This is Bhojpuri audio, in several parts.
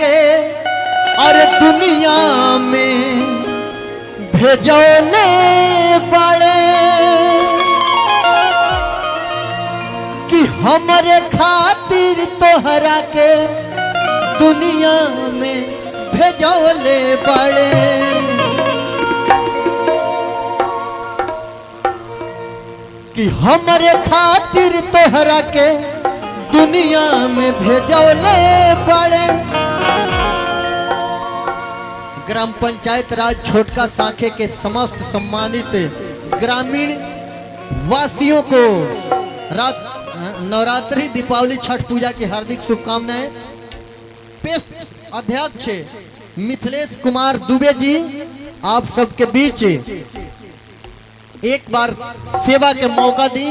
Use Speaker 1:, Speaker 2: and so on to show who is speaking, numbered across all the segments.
Speaker 1: के और दुनिया में भेजौले बड़े कि हमरे खातिर तोहरा के दुनिया में भेजौले बड़े। कि हमरे खातिर तोहरा के दुनिया में भेजौले बड़े। ग्राम पंचायत राज छोटका साखे के समस्त सम्मानित ग्रामीण वासियों को नवरात्रि, दीपावली, छठ पूजा की हार्दिक शुभकामनाएं। अध्यक्ष मिथिलेश कुमार दुबे जी आप सबके बीच एक बार सेवा के मौका दी,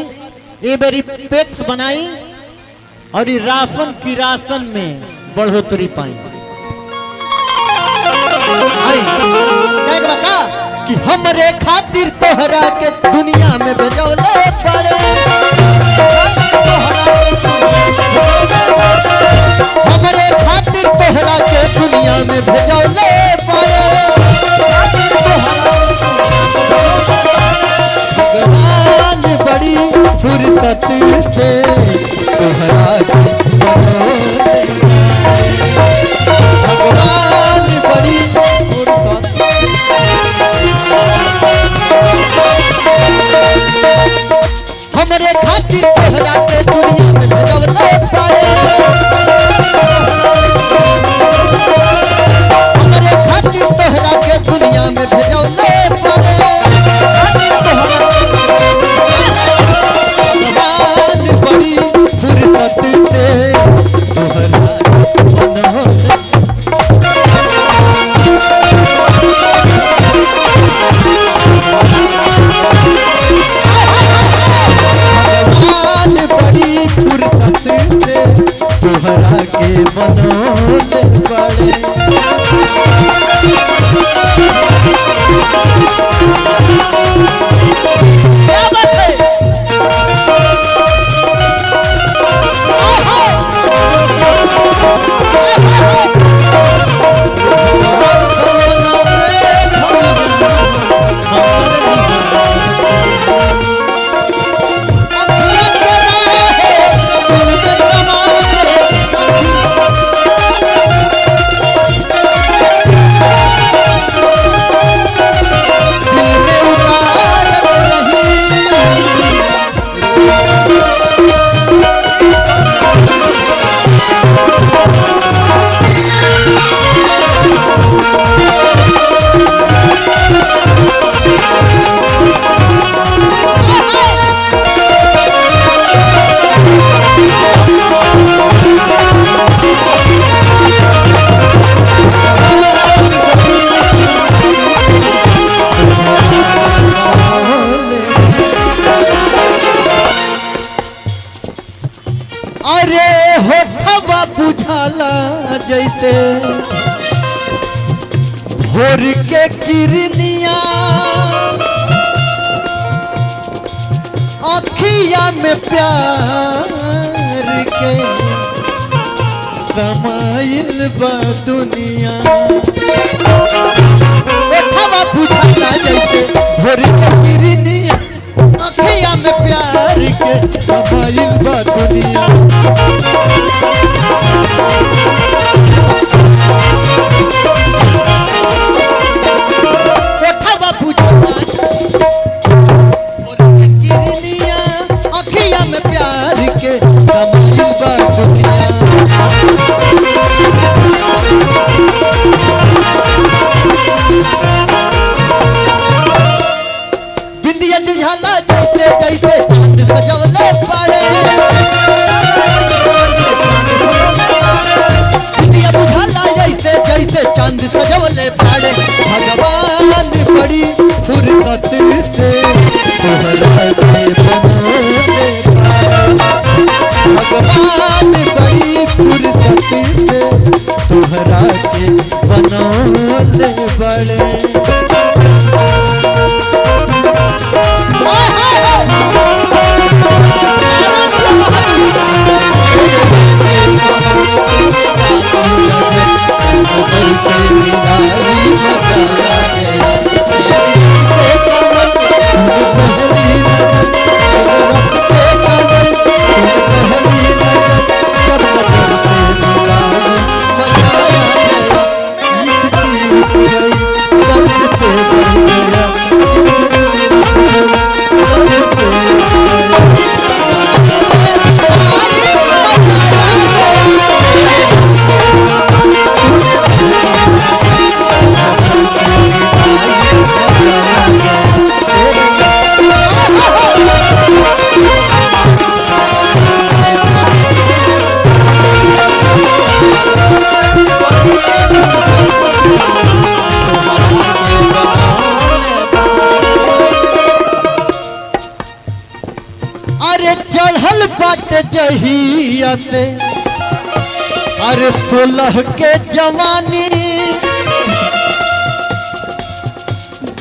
Speaker 1: ये बेरी पैक्स बनाई और राशन की राशन में बढ़ोतरी पाई। कि हमरे खातिर तोहरा के दुनिया में भेजौले पड़े। हमरे खातिर तोहरा के दुनिया में भेजौले पड़े। भगवान बड़ी फुर्सत से तोहरा के भगवान बड़ी हमरे खातिर तोहरा के दुनिया में भेजौले पड़े। हमरे खातिर तोहरा के दुनिया में भेजौले पड़े। भगवान बड़ी फुर्सत से तोहरा तोहरा के बनौले बड़े। क्या बात है? अरे हो हवा बुझाला जैसे भोर के किरनिया, अखिया में प्यार के समाइल बा दुनिया। हवा बुझाला जैसे भोर के किरनिया, अखिया में प्यार के समाइल बा दुनिया। हवा बुझाला भोर के किरनिया, अखिया में प्यार के समाइल बा दुनिया। बिंदिया जुझाला जैसे जैसे चांद सजौले पड़े। बिंदिया बुझाला जैसे जैसे चांद सजौले पड़े। भगवान बड़ी फुर्सत से तोहरा के बनौले पड़े। भगवान बड़ी फुर्सत से तोहरा के बनौले बड़े। अरे चढ़ल बाटे जहिया से अरे 16 के जवानी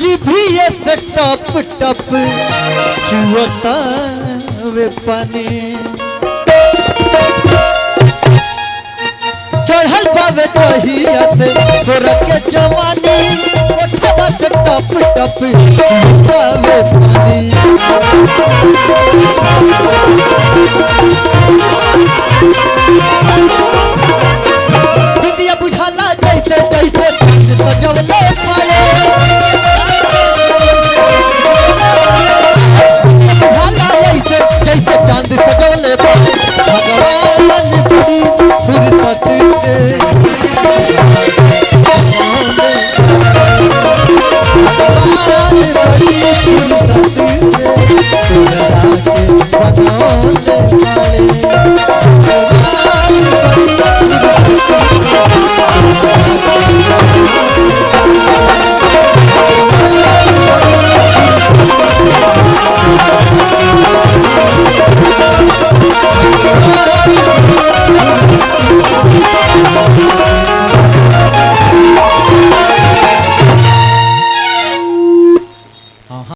Speaker 1: जिभिए से टप टप चुअता वे पानी चढ़ल बावे जहिया से 16 के जवानी ओठवा से टप टप चुअता वे पानी दुनिया बुझाला जैसे जैसे चांद सजवले पड़े बुझाला जैसे जैसे चांद सजवले पड़े भगवान बड़ी फुर्सत से भगवान बड़ी फुर्सत से